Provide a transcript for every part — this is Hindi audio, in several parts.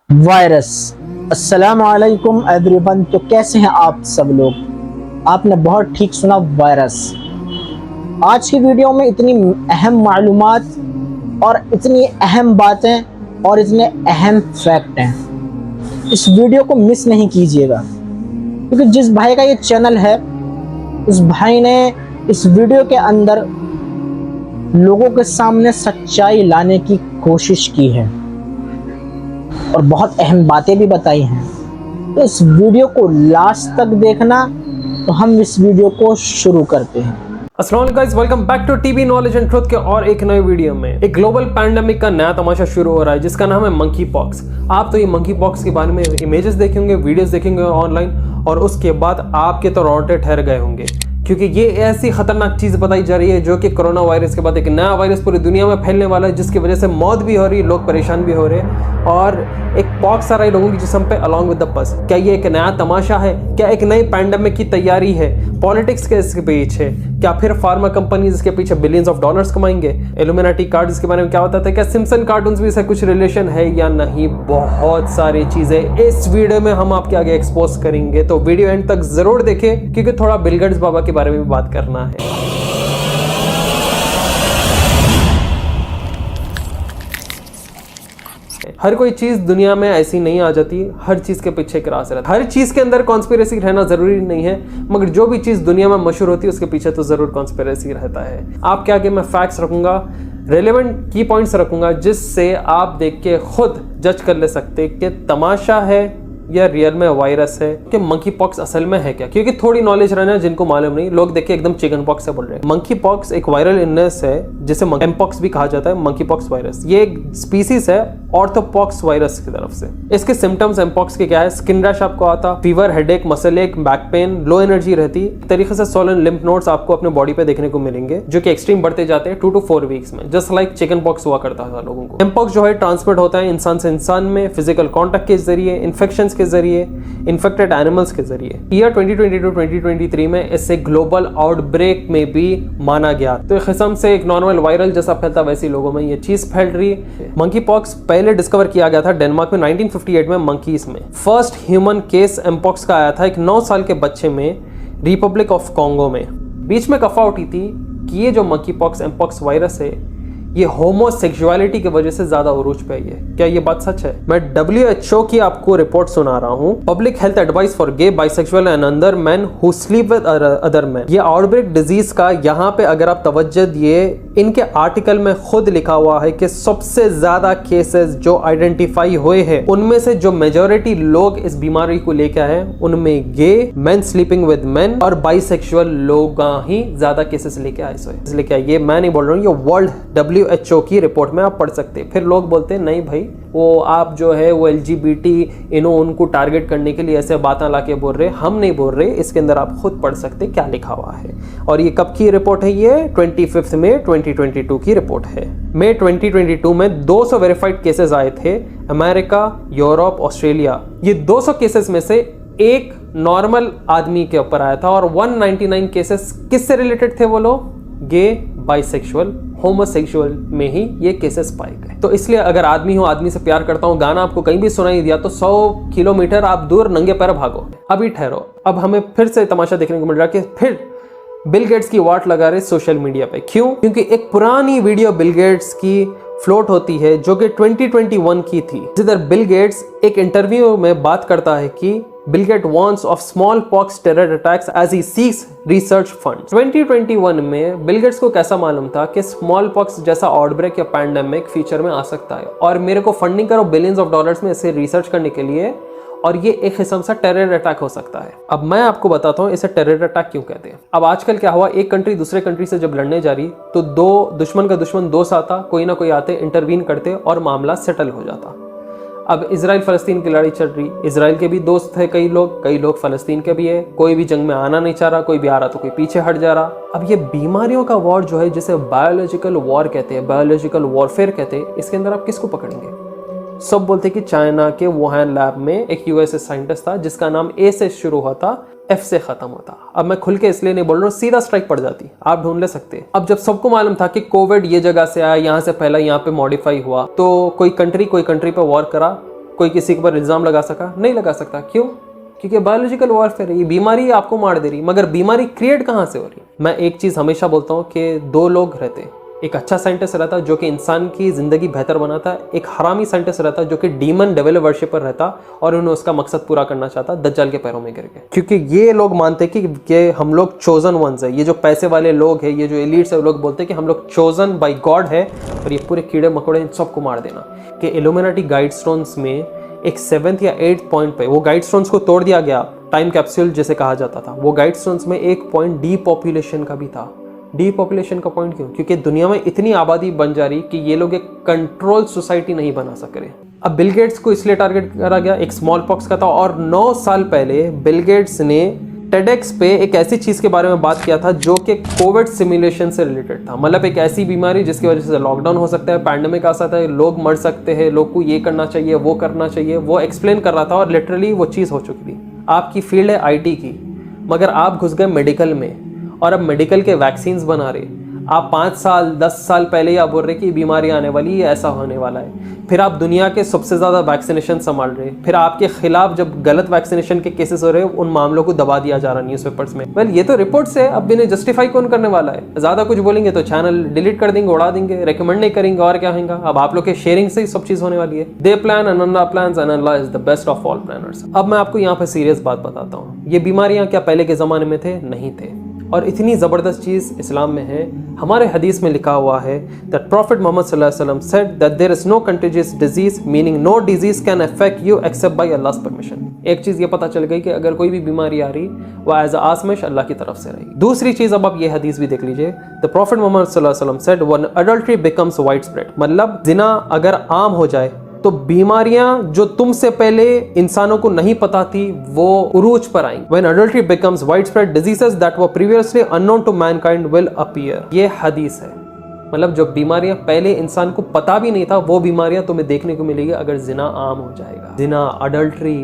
वायरस। अस्सलाम वालेकुम एवरीवन। तो कैसे हैं आप सब लोग? आपने बहुत ठीक सुना, वायरस। आज की वीडियो में इतनी अहम मालूमात और इतनी अहम बातें और इतने अहम फैक्ट हैं, इस वीडियो को मिस नहीं कीजिएगा, क्योंकि जिस भाई का ये चैनल है उस भाई ने इस वीडियो के अंदर लोगों के सामने सच्चाई लाने की कोशिश की है और बहुत अहम बातें भी बताई हैं। तो इस वीडियो को लास्ट तक देखना। तो हम इस वीडियो को शुरू करते हैं। अस्सलाम वालेकुम guys, welcome back to TV knowledge and truth के और एक नए वीडियो में। एक ग्लोबल पैंडेमिक का नया तमाशा शुरू हो रहा है जिसका नाम है मंकी पॉक्स। आप तो ये मंकी पॉक्स के बारे में इमेजेस देखे होंगे, वीडियोस देखेंगे ऑनलाइन, और उसके बाद आपके तो रोंगटे ठहर गए होंगे, क्योंकि ये ऐसी खतरनाक चीज बताई जा रही है जो कि कोरोना वायरस के बाद एक नया वायरस पूरी दुनिया में फैलने वाला है, जिसकी वजह से मौत भी हो रही है, लोग परेशान भी हो रहे हैं, और एक पॉक्स आ रहा है लोगों के जिस्म पे अलॉन्ग विद द पस। क्या ये एक नया तमाशा है? क्या एक नई पैंडेमिक की तैयारी है? पॉलिटिक्स के इसके पीछे? क्या फिर फार्मा कंपनीज इसके पीछे बिलियंस ऑफ डॉलर्स कमाएंगे? इल्यूमिनाटी कार्ड्स के बारे में क्या होता था? क्या सिम्पसन कार्टून्स भी इससे कुछ रिलेशन है या नहीं? बहुत सारी चीजें इस वीडियो में हम आपके आगे एक्सपोज करेंगे, तो वीडियो एंड तक जरूर देखें, क्योंकि थोड़ा बिल गेट्स बाबा के बारे में भी बात करना है। हर कोई चीज दुनिया में ऐसी नहीं आ जाती, हर चीज के पीछे एक राज रहता है। हर चीज के अंदर कॉन्स्पिरेसी रहना जरूरी नहीं है, मगर जो भी चीज दुनिया में मशहूर होती है उसके पीछे तो जरूर कॉन्स्पिरेसी रहता है। आपके आगे मैं फैक्ट्स रखूंगा, रेलेवेंट की पॉइंट्स रखूंगा, जिससे आप देख के खुद जज कर ले सकते कि तमाशा है या रियल में वायरस है, कि मंकी पॉक्स असल में है क्या। क्योंकि थोड़ी नॉलेज रहना जिनको मालूम नहीं, लोग देख के एकदम चिकन पॉक्स से बोल रहे हैं। मंकी पॉक्स एक वायरल इलनेस है जिसे एमपॉक्स भी कहा जाता है, मंकी पॉक्स वायरस। ये एक स्पीसीज है ऑर्थोपॉक्स वायरस की तरफ से। इसके सिम्टम्स एमपॉक्स के क्या है? स्किन रैश आपको आता, फीवर, हेडेक, मसल एक, बैक पेन, लो एनर्जी रहती, एक तरीके से सोलन लिम्फ नोड्स आपको अपने बॉडी पे देखने को मिलेंगे, जो कि एक्सट्रीम बढ़ते जाते हैं 2 to 4 वीक्स में, जस्ट लाइक चिकन पॉक्स हुआ करता था लोगों को। एमपॉक्स जो है ट्रांसमिट होता है इंसान से इंसान में, फिजिकल कॉन्टैक्ट के जरिए, इन्फेक्शंस के जरिए, इन्फेक्टेड एनिमल्स के जरिए। ईयर 2022-2023 में इसे ग्लोबल आउटब्रेक में भी माना गया। तो एक किस्म से एक नॉर्मल वायरल जैसा फैलता वैसे लोगों में ये चीज फैल रही है। मंकी पॉक्स पहले डिस्कवर किया गया था डेनमार्क में 1958 में मंकीज में। फर्स्ट ह्यूमन केस एमपॉक्स का आया था एक 9 साल के बच्चे में, रिपब्लिक ऑफ कॉन्गो में। बीच में अफवाह उठी थी कि ये जो मंकी पॉक्स एमपॉक्स वायरस है ये होमोसेक्सुअलिटी की वजह से ज्यादा उरूज पे आई है। क्या ये बात सच है? मैं WHO की आपको रिपोर्ट सुना रहा हूँ, public health advice for gay, bisexual and other man who sleep with other man. ये आउटब्रेक डिजीज का यहाँ पे अगर आप तवज्जो दिए, इनके आर्टिकल में खुद लिखा हुआ है कि सबसे ज्यादा केसेस जो आइडेंटिफाई हुए हैं उनमें से जो मेजोरिटी लोग इस बीमारी को लेकर आए उनमें गे, मैन स्लीपिंग विद मैन और बाइसेक्सुअल लोग ही ज्यादा केसेस लेके आए। इसलिए क्या ये मैं नहीं बोल रहा हूँ, ये वर्ल्ड WHO की रिपोर्ट में आप पढ़ सकते हैं। फिर लोग बोलते हैं नहीं भाई, वो आप जो है वो LGBT उनको टारगेट करने के लिए ऐसे बातें लाके बोल रहे। हम नहीं बोल रहे, इसके अंदर आप खुद पढ़ सकते क्या लिखा हुआ है। और ये कब की रिपोर्ट है? ये 25 मई 2022 की रिपोर्ट है। मई 2022 में 200 वेरीफाइड केसेस आए थे, अमेरिका, यूरोप, ऑस्ट्रेलिया। ये 200 केसेस में से एक नॉर्मल आदमी के ऊपर आया था, और 199 केसेस किससे रिलेटेड थे? वो लोग गे, बाइसेक्सुअल, होमोसेक्सुअल में ही ये केसेस पाए गए। तो इसलिए अगर आदमी हो, आदमी से प्यार करता हूं, गाना आपको कहीं भी सुनाई दिया तो 100 किलोमीटर आप दूर नंगे पैर भागो। अभी ठहरो, अब हमें फिर से तमाशा देखने को मिल रहा है कि फिर बिल गेट्स की वाट लगा रहे सोशल मीडिया पे। क्यों? क्योंकि एक पुरानी वीडियो बिल गेट्स की फ्लोट होती है जो कि 2021 की थी, जिधर बिल गेट्स एक इंटरव्यू में बात करता है कि Bill Gates warns of smallpox terror attacks as he seeks research funds। 2021 में बिल गेट्स को कैसा मालूम था कि स्मॉलपॉक्स जैसा आउटब्रेक या पैंडेमिक फ्यूचर में आ सकता है, और मेरे को फंडिंग करो बिलियंस ऑफ डॉलर्स में इसे रिसर्च करने के लिए, और ये एक किस्म सा टेरर अटैक हो सकता है। अब मैं आपको बताता हूँ इसे टेरर अटैक क्यों कहते हैं। अब आजकल क्या हुआ, एक कंट्री दूसरे कंट्री से जब लड़ने जा रही तो दो दुश्मन का दुश्मन दोस्त आता, कोई ना कोई आते, इंटरवीन करते और मामला सेटल हो जाता। अब इजराइल फलस्तीन की लड़ाई चल रही, इजराइल के भी दोस्त है कई लोग फलस्तीन के भी है, कोई भी जंग में आना नहीं चाह रहा, कोई भी आ रहा तो कोई पीछे हट जा रहा। अब ये बीमारियों का वॉर जो है, जिसे बायोलॉजिकल वॉर कहते हैं, बायोलॉजिकल वॉरफेयर कहते हैं, इसके अंदर आप किसको पकड़ेंगे? सब बोलते कि चाइना के वुहान लैब में एक USA साइंटिस्ट था जिसका नाम A से शुरू होता, F से खत्म होता। अब मैं खुल के इसलिए नहीं बोल रहा हूँ, सीधा स्ट्राइक पड़ जाती, आप ढूंढ ले सकते। अब जब सबको मालूम था कि कोविड ये जगह से आया, यहाँ से पहला यहाँ पे मॉडिफाई हुआ, तो कोई कंट्री पे वॉर करा, कोई किसी के ऊपर इल्ज़ाम लगा सका? नहीं लगा सकता। क्यों? क्योंकि बायोलॉजिकल वॉरफेयर है, ये बीमारी आपको मार दे रही, मगर बीमारी क्रिएट कहाँ से हो रही? मैं एक चीज़ हमेशा बोलता हूँ कि दो लोग रहते हैं, एक अच्छा साइंटिस्ट रहता जो कि इंसान की ज़िंदगी बेहतर बनाता, एक हरामी साइंटिस्ट रहता जो कि डीमन डेविल वर्शिपर रहता और उन्हें उसका मकसद पूरा करना चाहता दज्जाल के पैरों में गिर के। क्योंकि ये लोग मानते कि हम लोग चोजन वंस है, ये जो पैसे वाले लोग हैं, ये जो एलीट्स है, वो लोग बोलते हैं कि हम लोग चोजन बाय गॉड है और ये पूरे कीड़े मकोड़े इन सबको मार देना। कि इल्यूमिनाटी गाइडस्टोन्स में एक 7th या 8th पॉइंट पे वो गाइडस्टोन्स को तोड़ दिया गया, टाइम कैप्सूल जिसे कहा जाता था, वो गाइडस्टोन्स में एक पॉइंट डी पॉपुलेशन का भी था। डी पॉपुलेशन का पॉइंट क्यों? क्योंकि दुनिया में इतनी आबादी बन जा रही कि ये लोग एक कंट्रोल सोसाइटी नहीं बना सक रहे। अब बिल गेट्स को इसलिए टारगेट करा गया, एक स्मॉल पॉक्स का था, और 9 साल पहले बिल गेट्स ने टेडेक्स पे एक ऐसी चीज़ के बारे में बात किया था जो कि कोविड सिमुलेशन से रिलेटेड था। मतलब एक ऐसी बीमारी जिसकी वजह से लॉकडाउन हो सकता है, पैंडेमिक आ सकता है, लोग मर सकते हैं, लोग को ये करना चाहिए, वो करना चाहिए, वो एक्सप्लेन कर रहा था और लिटरली वो चीज़ हो चुकी थी। आपकी फील्ड है IT की, मगर आप घुस गए मेडिकल में और अब मेडिकल के वैक्सीन्स बना रहे। आप 5 साल 10 साल पहले ही आप बोल रहे कि बीमारी आने वाली है, ऐसा होने वाला है। फिर आप दुनिया के सबसे ज़्यादा वैक्सीनेशन संभाल रहे, फिर आपके खिलाफ जब गलत वैक्सीनेशन के केसेस हो रहे हैं उन मामलों को दबा दिया जा रहा न्यूज़पेपर्स में। वेल ये तो रिपोर्ट्स है, अब इन्हें जस्टिफाई कौन करने वाला है? ज़्यादा कुछ बोलेंगे तो चैनल डिलीट कर देंगे, उड़ा देंगे, रिकमेंड नहीं करेंगे और क्या होगा। अब आप लोग के शेयरिंग से ही सब चीज़ होने वाली है। दे plan and Allah plans and Allah is the best of all planners. अब मैं आपको यहाँ पर सीरियस बात बताता हूँ, ये बीमारियाँ क्या पहले के ज़माने में थे? नहीं थे। और इतनी ज़बरदस्त चीज़ इस्लाम में है, हमारे हदीस में लिखा हुआ है दैट प्रॉफिट मोहम्मद सल्लल्लाहु अलैहि वसल्लम said that there is no contagious disease, meaning no disease can affect you except by Allah's permission. एक चीज़ ये पता चल गई कि अगर कोई भी बीमारी आ रही वो एज आजमाइश अल्लाह की तरफ से रहेगी। दूसरी चीज़, अब आप ये हदीस भी देख लीजिए, द प्रॉफिट मोहम्मद सल्लल्लाहु अलैहि वसल्लम said when adultery becomes wide spread, मतलब जिना अगर आम हो जाए तो बीमारियां जो तुमसे पहले इंसानों को नहीं पता थी वो उरूज पर आएंगी। When adultery becomes widespread, diseases that were previously unknown to mankind will appear। ये हदीस है, मतलब जो बीमारियां पहले इंसान को पता भी नहीं था वो बीमारियां तुम्हें देखने को मिलेगी अगर जिना आम हो जाएगा। जिना, अडल्ट्री,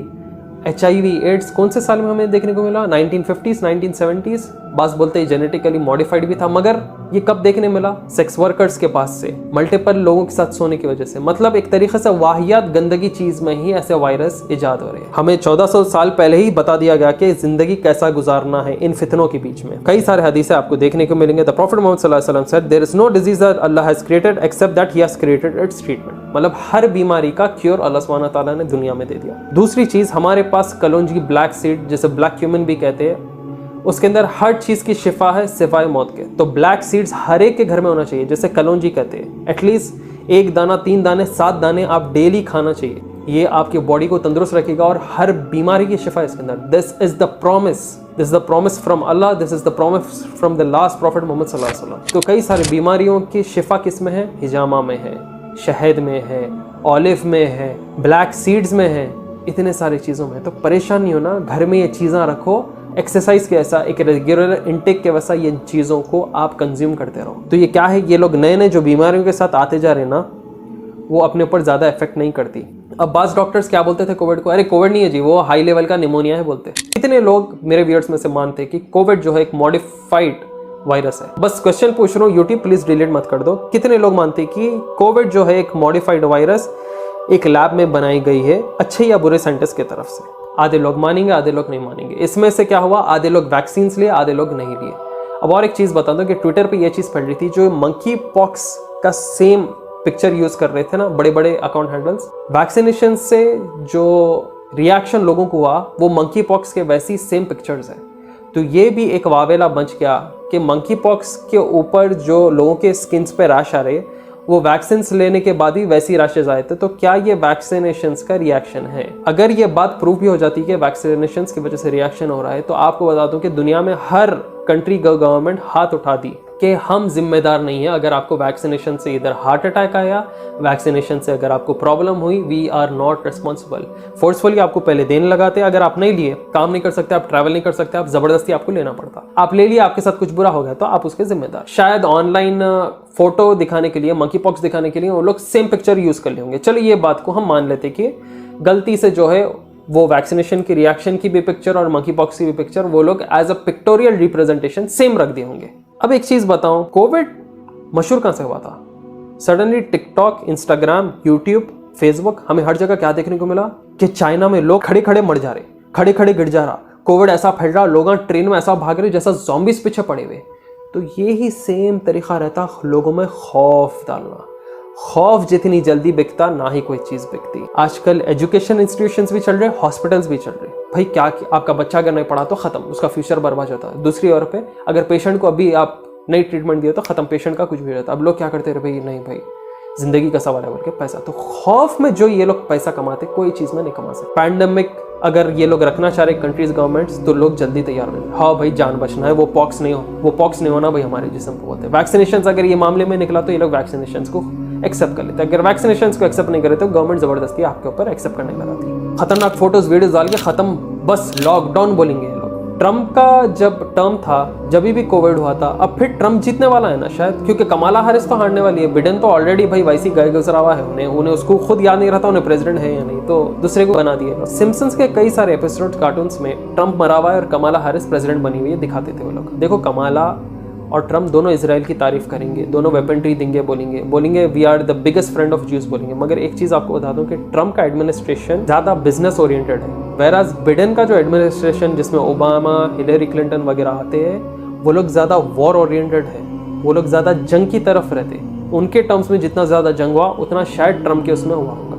HIV, एड्स कौन से साल में हमें देखने को मिला? 1950s, 1970s। बास बोलते हैं जेनेटिकली मॉडिफाइड भी था, मगर ये कब देखने मिला? सेक्स वर्कर्स के पास से, मल्टीपल लोगों के साथ सोने की वजह से। मतलब एक तरीके से वाहियात गंदगी चीज में ही ऐसे वायरस इजाद हो रहे हैं। हमें 1400 साल पहले ही बता दिया गया कि जिंदगी कैसा गुजारना है इन फितनों के बीच में। कई सारे हदीसें आपको देखने को मिलेंगे। द प्रॉफिट मोहम्मद सल्लल्लाहु अलैहि वसल्लम said there is no disease that Allah has created except that he has created its treatment. मतलब हर बीमारी का क्योर अल्लाह सुब्हानहू व तआला ने दुनिया में दे दिया। दूसरी चीज, हमारे पास कलौंजी ब्लैक सीड, जिसे ब्लैक क्यूमिन भी कहते हैं, उसके अंदर हर चीज की शिफा है सिवाय मौत के। तो ब्लैक सीड्स हर एक के घर में होना चाहिए, जैसे कलौंजी कहते हैं। एटलीस्ट 1 दाना, 3 दाने, 7 दाने आप डेली खाना चाहिए। ये आपकी बॉडी को तंदुरुस्त रखेगा और हर बीमारी की शिफा है इसके अंदर। This is the promise from Allah, this is the promise from the last prophet Mohammad सल्लल्लाहु अलैहि वसल्लम। तो कई सारी बीमारियों की शिफा किस में है? हिजामा में है, शहद में है, ऑलिव में है, ब्लैक सीड्स में है, इतने सारी चीज़ों में। तो परेशान नहीं होना, घर में ये चीज़ें रखो, एक्सरसाइज के ऐसा, एक रेगुलर इनटेक के वैसा ये चीज़ों को आप कंज्यूम करते रहो। तो ये क्या है, ये लोग नए नए जो बीमारियों के साथ आते जा रहे हैं ना, वो अपने ऊपर ज़्यादा इफेक्ट नहीं करती। अब बाज़ डॉक्टर्स क्या बोलते थे कोविड को? अरे कोविड नहीं है जी, वो हाई लेवल का निमोनिया है बोलते। कितने लोग मेरे व्यूअर्स में से मानते कि कोविड जो है एक मॉडिफाइड वायरस है? बस क्वेश्चन पूछ रहा हूँ, यूट्यूब प्लीज डिलीट मत कर दो। कितने लोग मानते कि कोविड जो है एक मॉडिफाइड वायरस एक लैब में बनाई गई है, अच्छे या बुरे साइंटिस्ट की तरफ से? आधे लोग मानेंगे, आधे लोग नहीं मानेंगे। इसमें से क्या हुआ, आधे लोग वैक्सीन लिए, आधे लोग नहीं लिए। अब और एक चीज़ बता दो कि ट्विटर पे ये चीज़ फैल रही थी, जो मंकी पॉक्स का सेम पिक्चर यूज़ कर रहे थे ना बड़े बड़े अकाउंट हैंडल्स, वैक्सीनेशन से जो रिएक्शन लोगों को हुआ वो मंकी पॉक्स के वैसी सेम पिक्चर्स है। तो ये भी एक वावेला बच गया कि मंकी पॉक्स के ऊपर जो लोगों के स्किन्स पे रैश आ रहे, वो वैक्सीन लेने के बाद ही वैसी रैशेज आए थे। तो क्या ये वैक्सीनेशंस का रिएक्शन है? अगर ये बात प्रूव भी हो जाती है कि वैक्सीनेशंस की वजह से रिएक्शन हो रहा है, तो आपको बता दूं कि दुनिया में हर कंट्री गवर्नमेंट हाथ उठा दी कि हम जिम्मेदार नहीं है अगर आपको वैक्सीनेशन से इधर हार्ट अटैक आया, वैक्सीनेशन से अगर आपको प्रॉब्लम हुई, we are not responsible. Forcefully आपको पहले देने लगाते, अगर आप नहीं लिए, काम नहीं कर सकते, आप ट्रैवल नहीं कर सकते, आप जबरदस्ती आपको लेना पड़ता। आप ले लिए, आपके साथ कुछ बुरा हो गया तो आप उसके जिम्मेदार। शायद ऑनलाइन फोटो दिखाने के लिए, मंकी पॉक्स दिखाने के लिए वो लोग सेम पिक्चर यूज कर लेंगे। चलिए ये बात को हम मान लेते कि गलती से जो है वो वैक्सीनेशन की रिएक्शन की भी पिक्चर और मंकी पॉक्स की भी पिक्चर वो लोग as a pictorial representation same रख दिए होंगे। अब एक चीज बताऊं, कोविड मशहूर कहां से हुआ था? Suddenly TikTok, Instagram, YouTube Facebook, हमें हर जगह क्या देखने को मिला कि चाइना में लोग खड़े खड़े मर जा रहे, खड़े खड़े गिर जा रहा, कोविड ऐसा फैल रहा, लोग ट्रेन में ऐसा भाग रहे जैसा ज़ॉम्बीज़ पीछे पड़े हुए। तो ये ही सेम तरीका रहता लोगों में खौफ डालना। खौफ जितनी जल्दी बिकता ना ही कोई चीज़ बिकती। आजकल एजुकेशन इंस्टीट्यूशंस भी चल रहे, हॉस्पिटल्स भी चल रहे। भाई क्या आपका बच्चा अगर नहीं पढ़ा तो ख़त्म, उसका फ्यूचर बर्बाद होता है। दूसरी ओर पे अगर पेशेंट को अभी आप नई ट्रीटमेंट दिए तो ख़त्म, पेशेंट का कुछ भी रहता। अब लोग क्या करते रहे, भाई नहीं भाई जिंदगी का सवाल है बोल के पैसा। तो खौफ में जो ये लोग पैसा कमाते, कोई चीज़ में नहीं कमा सकते। पैंडेमिक अगर ये लोग रखना चाह रहे कंट्रीज गवर्नमेंट्स, तो लोग जल्दी तैयार हो जाए। हाँ भाई जान बचना है, वो पॉक्स नहीं होना भाई हमारे जिस्म को बोलते हैं। वैक्सीनेशन अगर ये मामले में निकला तो ये लोग वैक्सीनेशन को एक्सेप्ट कर लेते हैं। अगर वैक्सीनेशन को एक्सेप्ट नहीं करे तो गवर्नमेंट जबरदस्ती आपके ऊपर एक्सेप्ट करने लगाती है। खतरनाक फोटोज वीडियोज डाल के खत्म, बस लॉकडाउन बोलेंगे ये लोग। ट्रम्प का जब टर्म था, जब भी कोविड हुआ था, अब फिर ट्रम्प जीतने वाला है ना शायद, क्योंकि कमाला हैरिस तो हारने वाली है। बिडेन तो ऑलरेडी भाई वैसी गए गुजरा हुआ है, उन्हें उसको खुद याद नहीं रहता उन्हें प्रेसिडेंट है या नहीं, तो दूसरे को बना दिए। सिम्पसन्स के कई सारे एपिसोड कार्टून्स में ट्रम्प मरा हुआ है और कमाला हैरिस प्रेसिडेंट बनी हुई है, दिखाते थे वो लोग। देखो कमाला और ट्रम्प दोनों इसराइल की तारीफ करेंगे, दोनों वेपनरी देंगे, बोलेंगे we are the biggest friend of Jews बोलेंगे। मगर एक चीज़ आपको बता दूं कि ट्रम्प का एडमिनिस्ट्रेशन ज़्यादा बिजनेस ओरिएंटेड है, वेराज बिडेन का जो एडमिनिस्ट्रेशन जिसमें ओबामा, हिलरी क्लिंटन वगैरह आते हैं, वो लोग ज़्यादा वॉर ओरिएंटेड है, वो लोग ज़्यादा जंग की तरफ रहते। उनके टर्म्स में जितना ज़्यादा जंग हुआ उतना शायद ट्रम्प के उसमें हुआ होगा।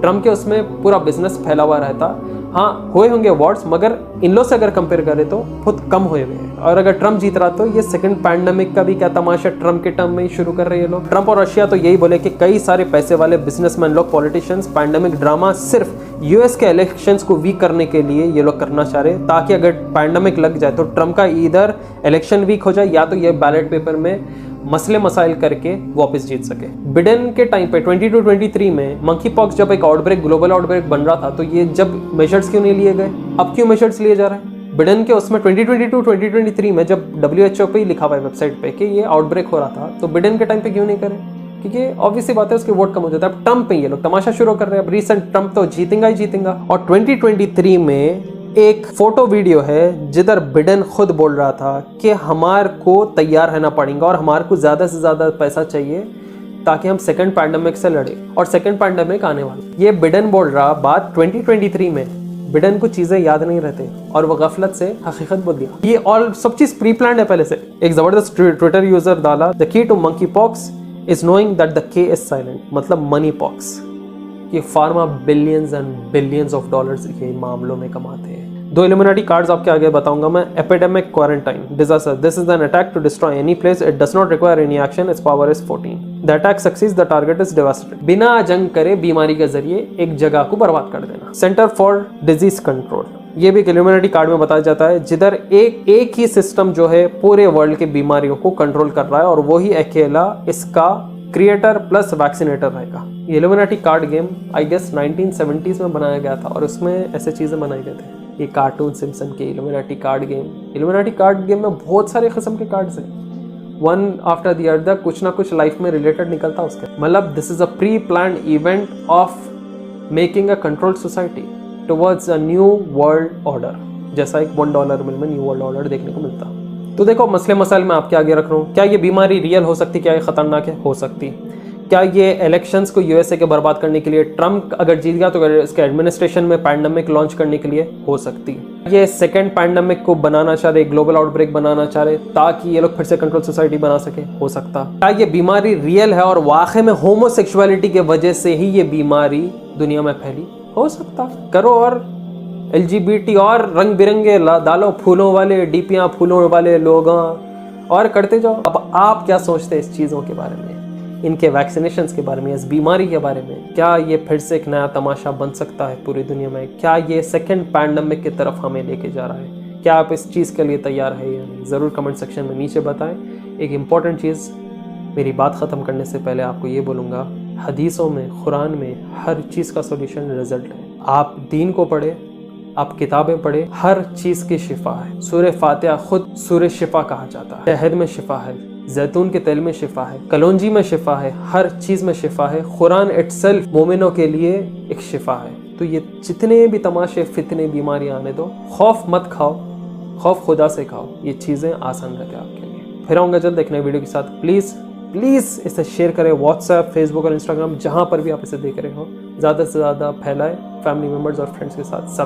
ट्रम्प के उसमें पूरा बिजनेस फैला हुआ रहता। हाँ हुए होंगे वॉर्स, मगर इन लोग से अगर कंपेयर करें तो बहुत कम हुए हुए हैं। और अगर ट्रम्प जीत रहा तो ये सेकंड पैंडेमिक का भी क्या तमाशा ट्रम्प के टर्म में ही शुरू कर रहे हैं लोग। ट्रम्प और रशिया तो यही बोले कि कई सारे पैसे वाले बिजनेसमैन लोग, पॉलिटिशियंस पैंडेमिक ड्रामा सिर्फ यूएस के इलेक्शंस को वीक करने के लिए ये लोग करना चाह रहे, ताकि अगर पैंडेमिक लग जाए तो ट्रम्प का इधर इलेक्शन वीक हो जाए या तो ये बैलेट पेपर में मसले मसाइल करके वापस जीत सके। बिडेन के टाइम पे 22-23 में मंकी पॉक्स जब एक आउटब्रेक, ग्लोबल आउटब्रेक बन रहा था, तो ये जब मेजर्स क्यों नहीं लिए गए, अब क्यों मेजर्स लिए जा रहे हैं? बिडेन के उसमें 2022-2023 में जब WHO पे ही लिखा हुआ है वेबसाइट पे कि ये आउटब्रेक हो रहा था, तो बिडेन के टाइम पे क्यों नहीं करे? क्योंकि ऑब्वियसली बात है उसके वोट कम हो जाता है। ट्रम्प पे ये लोग तमाशा शुरू कर रहे हैं। अब रिसेंट ट्रम्प तो जीतेगा ही जीतेगा। और 2023 में एक फोटो वीडियो है जिधर बिडेन खुद बोल रहा था कि हमार को तैयार रहना पड़ेगा और हमारे को ज़्यादा से ज़्यादा पैसा चाहिए ताकि हम सेकंड पैंडेमिक से लड़े, और सेकंड पैंडेमिक आने वाला। ये बिडेन बोल रहा बात 2023 में। बिडेन को चीज़ें याद नहीं रहते और वो गफलत से हकीकत बोल दिया। ये ऑल सब चीज़ प्री प्लान है पहले से। एक ज़बरदस्त ट्विटर यूज़र डाला, the key to monkey pox is knowing that the K is silent, मतलब मनी पॉक्स। ये pharma billions and billions of dollars के मामलों में कमाते हैं। 2 इल्यूमिनाटी कार्ड्स आपके आगे बताऊंगा मैं। Epidemic, quarantine, disaster. This is an attack to destroy any place, it does not require any action, its power is 14। The attack succeeds, the target is devastated. बिना जंग करे बीमारी के जरिए एक जगह को बर्बाद कर देना। सेंटर फॉर डिजीज कंट्रोल, ये भी एक इल्यूमिनाटी कार्ड में बताया जाता है, जिधर एक ही सिस्टम जो है पूरे वर्ल्ड के बीमारियों को कंट्रोल कर रहा है और वही अकेला इसका क्रिएटर प्लस वैक्सीनेटर रहेगा। ये illuminati card game I guess 1970s में बनाया गया था और उसमें ऐसे चीज़ें बनाए गए थे। ये कार्टून सिम्पसन के इल्यूमिनाटी कार्ड गेम में बहुत सारे किस्म के कार्ड्स हैं, वन आफ्टर द अदर, कुछ ना कुछ लाइफ में रिलेटेड निकलता उसके। मतलब this is a pre planned event of making a controlled society towards a new world order, जैसा एक $1 बिल में न्यू वर्ल्ड ऑर्डर देखने को मिलता। तो देखो मसले मसाइल मैं आपके आगे रख रहा हूँ। क्या ये बीमारी रियल हो सकती, क्या ये खतरनाक है? हो सकती। क्या ये इलेक्शंस को यूएसए के बर्बाद करने के लिए, ट्रम्प अगर जीत गया तो इसके एडमिनिस्ट्रेशन में पैंडेमिक लॉन्च करने के लिए हो सकती? ये सेकंड पैंडेमिक को बनाना चाह रहे, ग्लोबल आउटब्रेक बनाना चाह रहे ताकि ये लोग फिर से कंट्रोल सोसाइटी बना सके? हो सकता। क्या ये बीमारी रियल है और वाकई में होमोसेक्सुअलिटी के वजह से ही ये बीमारी दुनिया में फैली? हो सकता। करो और LGBT और रंग बिरंगे डालो, फूलों वाले डीपियाँ, फूलों वाले लोग और करते जाओ। अब आप क्या सोचते हैं इस चीज़ों के बारे में, इनके वैक्सीनेशंस के बारे में, इस बीमारी के बारे में? क्या ये फिर से एक नया तमाशा बन सकता है पूरी दुनिया में? क्या ये सेकंड पैंडेमिक की तरफ हमें लेके जा रहा है? क्या आप इस चीज़ के लिए तैयार है या नहीं? ज़रूर कमेंट सेक्शन में नीचे बताएं। एक इम्पॉर्टेंट चीज़, मेरी बात ख़त्म करने से पहले आपको ये बोलूँगा, हदीसों में, कुरान में हर चीज़ का सोल्यूशन रिजल्ट है। आप दीन को पढ़े, आप किताबें पढ़े, हर चीज़ की शिफा है। सूरह फातिहा खुद सूरह शिफा कहा जाता है। शहद में शिफा है, जैतून के तेल में शिफा है, कलौंजी में शिफा है, हर चीज़ में शिफा है। कुरान इटसेल्फ मोमिनों के लिए एक शिफा है। तो ये जितने भी तमाशे, फितने, बीमारियां आने दो, खौफ मत खाओ, खौफ खुदा से खाओ। ये चीज़ें आसान रहते हैं आपके लिए। फिर आऊँगा जल्द एक नए वीडियो के साथ। प्लीज़ इसे शेयर करें, व्हाट्सएप, फेसबुक और इंस्टाग्राम, जहाँ पर भी आप इसे देख रहे हो ज़्यादा से ज़्यादा फैलाएं फैमिली मेम्बर्स और फ्रेंड्स के साथ।